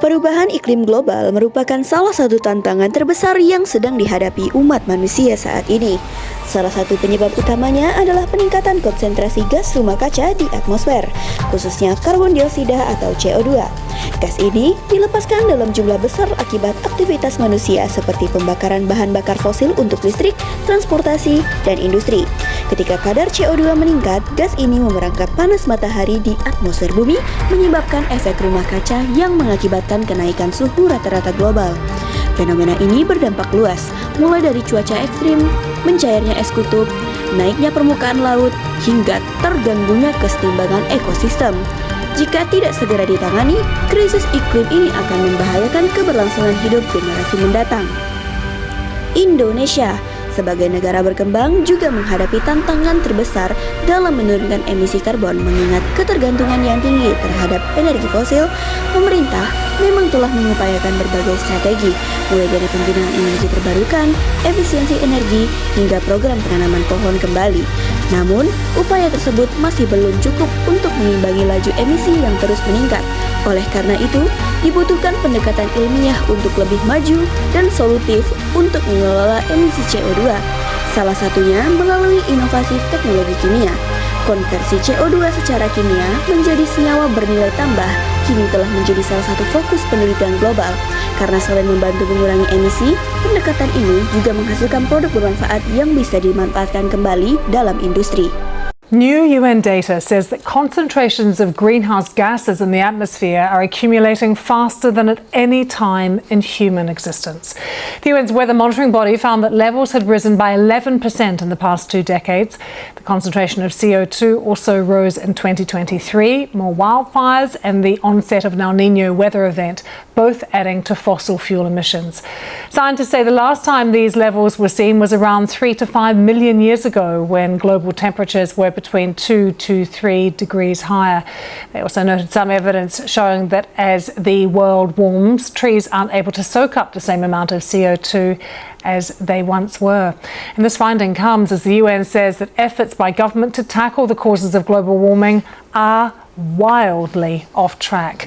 Perubahan iklim global merupakan salah satu tantangan terbesar yang sedang dihadapi umat manusia saat ini. Salah satu penyebab utamanya adalah peningkatan konsentrasi gas rumah kaca di atmosfer, khususnya karbon dioksida atau CO2. Gas ini dilepaskan dalam jumlah besar akibat aktivitas manusia seperti pembakaran bahan bakar fosil untuk listrik, transportasi, dan industri. Ketika kadar CO2 meningkat, gas ini memerangkap panas matahari di atmosfer bumi, menyebabkan efek rumah kaca yang mengakibatkan kenaikan suhu rata-rata global. Fenomena ini berdampak luas, mulai dari cuaca ekstrim, mencairnya es kutub, naiknya permukaan laut, hingga terganggunya keseimbangan ekosistem. Jika tidak segera ditangani, krisis iklim ini akan membahayakan keberlangsungan hidup generasi mendatang. Indonesia sebagai negara berkembang juga menghadapi tantangan terbesar dalam menurunkan emisi karbon mengingat ketergantungan yang tinggi terhadap energi fosil. Pemerintah memang telah mengupayakan berbagai strategi, mulai dari penggunaan energi terbarukan, efisiensi energi, hingga program penanaman pohon kembali. Namun, upaya tersebut masih belum cukup untuk mengimbangi laju emisi yang terus meningkat. Oleh karena itu, dibutuhkan pendekatan ilmiah untuk lebih maju dan solutif untuk mengelola emisi CO2. Salah satunya melalui inovasi teknologi kimia. Konversi CO2 secara kimia menjadi senyawa bernilai tambah kini telah menjadi salah satu fokus penelitian global. Karena selain membantu mengurangi emisi, pendekatan ini juga menghasilkan produk bermanfaat yang bisa dimanfaatkan kembali dalam industri. New UN data says that concentrations of greenhouse gases in the atmosphere are accumulating faster than at any time in human existence. The UN's weather monitoring body found that levels had risen by 11% in the past 2 decades. The concentration of CO2 also rose in 2023, more wildfires and the onset of an El Niño weather event, both adding to fossil fuel emissions. Scientists say the last time these levels were seen was around 3 to 5 million years ago, when global temperatures were between 2 to 3 degrees higher. They also noted some evidence showing that as the world warms, trees aren't able to soak up the same amount of CO2 as they once were. And this finding comes as the UN says that efforts by government to tackle the causes of global warming are wildly off track.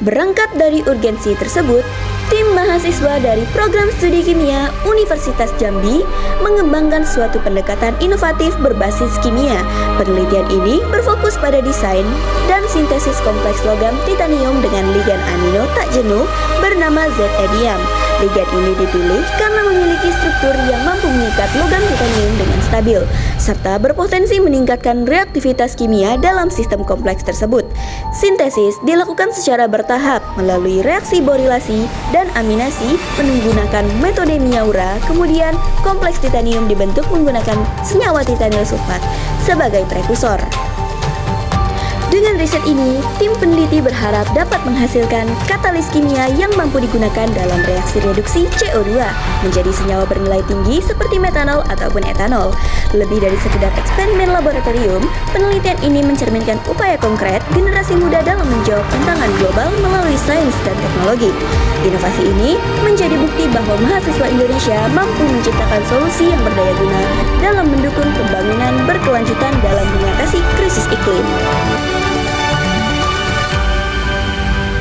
Berangkat dari urgensi tersebut, tim mahasiswa dari Program Studi Kimia Universitas Jambi mengembangkan suatu pendekatan inovatif berbasis kimia. Penelitian ini berfokus pada desain dan sintesis kompleks logam titanium dengan ligan amino tak jenuh bernama Z-Ediam. Ligan ini dipilih karena memiliki struktur yang mampu mengikat logam titanium dengan stabil, serta berpotensi meningkatkan reaktivitas kimia dalam sistem kompleks tersebut. Sintesis dilakukan secara bertahap melalui reaksi borilasi dan aminasi menggunakan metode Miyaura. Kemudian, kompleks titanium dibentuk menggunakan senyawa titanyl sulfat sebagai prekursor. Dengan riset ini, tim peneliti berharap dapat menghasilkan katalis kimia yang mampu digunakan dalam reaksi reduksi CO2 menjadi senyawa bernilai tinggi seperti metanol ataupun etanol. Lebih dari sekedar eksperimen laboratorium, penelitian ini mencerminkan upaya konkret generasi muda dalam menjawab tantangan global melalui sains dan teknologi. Inovasi ini menjadi bukti bahwa mahasiswa Indonesia mampu menciptakan solusi yang berdaya guna dalam mendukung pembangunan berkelanjutan dalam mengatasi krisis iklim.